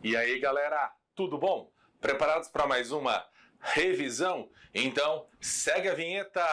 E aí, galera, tudo bom? Preparados para mais uma revisão? Então, segue a vinheta!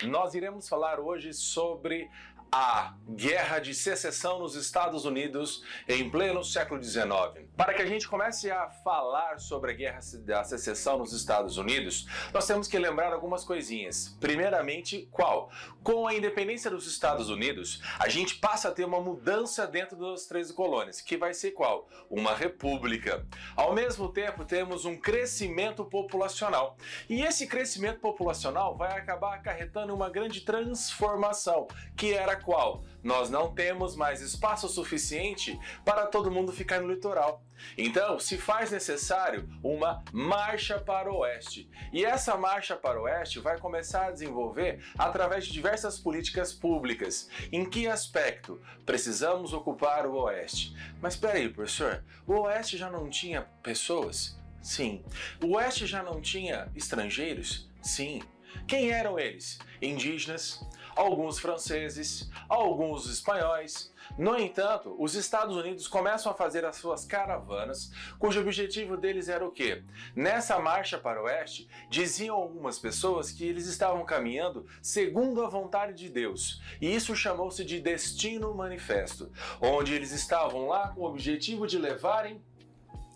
Nós iremos falar hoje sobre a Guerra de Secessão nos Estados Unidos em pleno século XIX. Para que a gente comece a falar sobre a Guerra da Secessão nos Estados Unidos, nós temos que lembrar algumas coisinhas. Primeiramente, qual? Com a independência dos Estados Unidos, a gente passa a ter uma mudança dentro das 13 colônias, que vai ser qual? Uma república. Ao mesmo tempo, temos um crescimento populacional. E esse crescimento populacional vai acabar acarretando uma grande transformação, que era qual? Nós não temos mais espaço suficiente para todo mundo ficar no litoral. Então, se faz necessário uma marcha para o oeste. E essa marcha para o oeste vai começar a desenvolver através de diversas políticas públicas. Em que aspecto? Precisamos ocupar o oeste. Mas espera aí, professor, o oeste já não tinha pessoas? Sim. O oeste já não tinha estrangeiros? Sim. Quem eram eles? Indígenas, alguns franceses, alguns espanhóis. No entanto, os Estados Unidos começam a fazer as suas caravanas, cujo objetivo deles era o quê? Nessa marcha para o oeste, diziam algumas pessoas que eles estavam caminhando segundo a vontade de Deus. E isso chamou-se de Destino Manifesto, onde eles estavam lá com o objetivo de levarem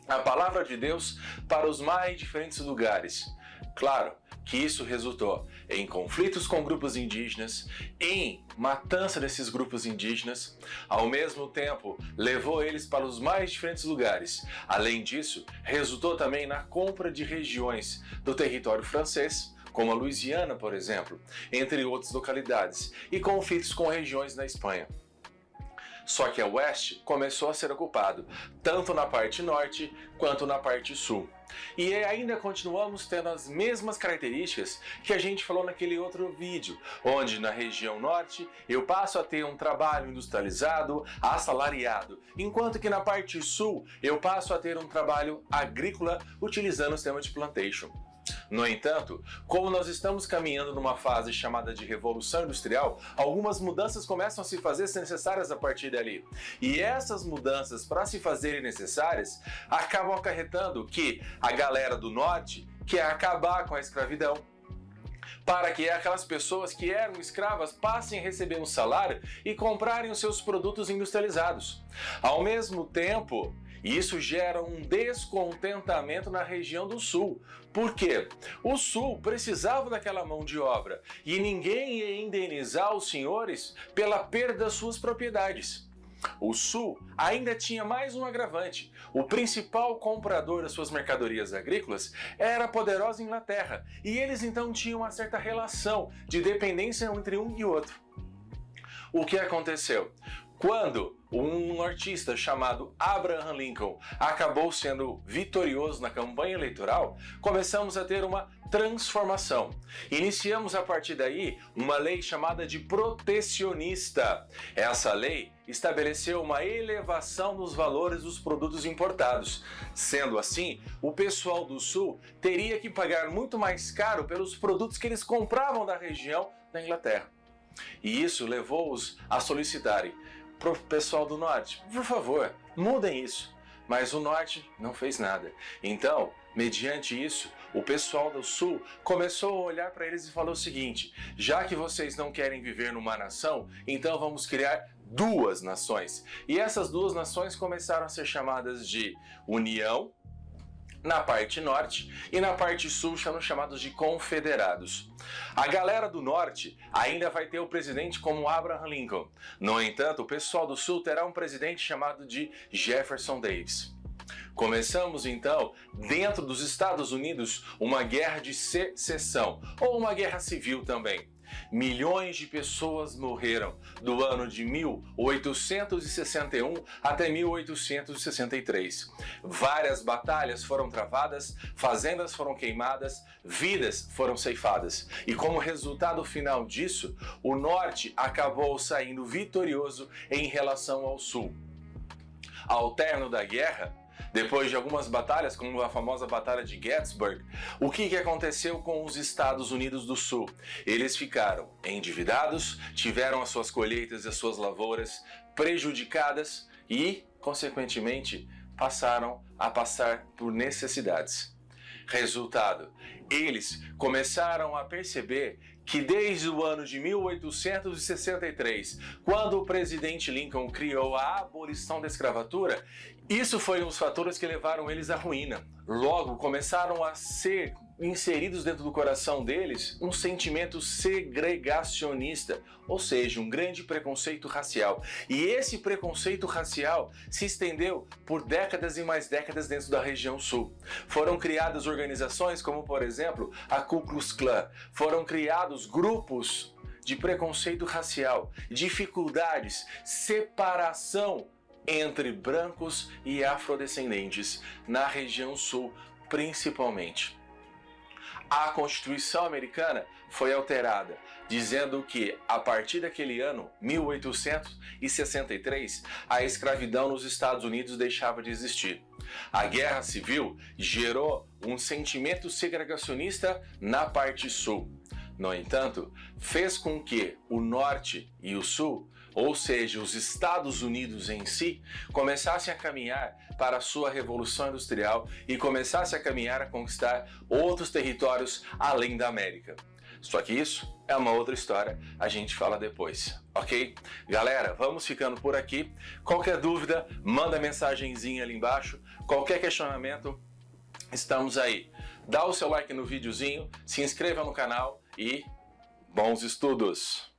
a palavra de Deus para os mais diferentes lugares. Claro que isso resultou em conflitos com grupos indígenas, em matança desses grupos indígenas, ao mesmo tempo levou eles para os mais diferentes lugares. Além disso, resultou também na compra de regiões do território francês, como a Louisiana, por exemplo, entre outras localidades, e conflitos com regiões na Espanha. Só que a oeste começou a ser ocupado, tanto na parte norte quanto na parte sul. E ainda continuamos tendo as mesmas características que a gente falou naquele outro vídeo, onde na região norte eu passo a ter um trabalho industrializado, assalariado, enquanto que na parte sul eu passo a ter um trabalho agrícola utilizando o sistema de plantation. No entanto, como nós estamos caminhando numa fase chamada de Revolução Industrial, algumas mudanças começam a se fazer necessárias a partir dali. E essas mudanças, para se fazerem necessárias, acabam acarretando que a galera do norte quer acabar com a escravidão, para que aquelas pessoas que eram escravas passem a receber um salário e comprarem os seus produtos industrializados. Ao mesmo tempo, isso gera um descontentamento na região do sul. Por quê? O sul precisava daquela mão de obra e ninguém ia indenizar os senhores pela perda das suas propriedades. O sul ainda tinha mais um agravante. O principal comprador das suas mercadorias agrícolas era a poderosa Inglaterra, e eles então tinham uma certa relação de dependência entre um e outro. O que aconteceu? Quando um nortista chamado Abraham Lincoln acabou sendo vitorioso na campanha eleitoral, começamos a ter uma transformação. Iniciamos a partir daí uma lei chamada de protecionista. Essa lei estabeleceu uma elevação nos valores dos produtos importados. Sendo assim, o pessoal do sul teria que pagar muito mais caro pelos produtos que eles compravam da região da Inglaterra. E isso levou-os a solicitarem para o pessoal do norte: por favor, mudem isso. Mas o norte não fez nada. Então, mediante isso, o pessoal do sul começou a olhar para eles e falou o seguinte: já que vocês não querem viver numa nação, então vamos criar duas nações. E essas duas nações começaram a ser chamadas de União na parte norte, e na parte sul são chamados de confederados. A galera do norte ainda vai ter o presidente como Abraham Lincoln. No entanto, o pessoal do sul terá um presidente chamado de Jefferson Davis. Começamos então, dentro dos Estados Unidos, uma guerra de secessão, ou uma guerra civil também. Milhões de pessoas morreram do ano de 1861 até 1863. Várias batalhas foram travadas, fazendas foram queimadas, vidas foram ceifadas. E como resultado final disso, o norte acabou saindo vitorioso em relação ao sul. Ao término da guerra, depois de algumas batalhas, como a famosa Batalha de Gettysburg, o que aconteceu com os Estados Unidos do Sul? Eles ficaram endividados, tiveram as suas colheitas e as suas lavouras prejudicadas e, consequentemente, passaram a passar por necessidades. Resultado, eles começaram a perceber que desde o ano de 1863, quando o presidente Lincoln criou a abolição da escravatura, isso foi um dos fatores que levaram eles à ruína. Logo, começaram a ser inseridos dentro do coração deles um sentimento segregacionista, ou seja, um grande preconceito racial. E esse preconceito racial se estendeu por décadas e mais décadas dentro da região sul. Foram criadas organizações como, por exemplo, a Ku Klux Klan. Foram criados grupos de preconceito racial, dificuldades, separação entre brancos e afrodescendentes na região sul, principalmente. A Constituição americana foi alterada, dizendo que, a partir daquele ano, 1863, a escravidão nos Estados Unidos deixava de existir. A Guerra Civil gerou um sentimento segregacionista na parte sul. No entanto, fez com que o Norte e o Sul, ou seja, os Estados Unidos em si, começassem a caminhar para a sua Revolução Industrial e começassem a caminhar a conquistar outros territórios além da América. Só que isso é uma outra história, a gente fala depois, ok? Galera, vamos ficando por aqui. Qualquer dúvida, manda mensagenzinha ali embaixo. Qualquer questionamento, estamos aí. Dá o seu like no videozinho, se inscreva no canal e bons estudos!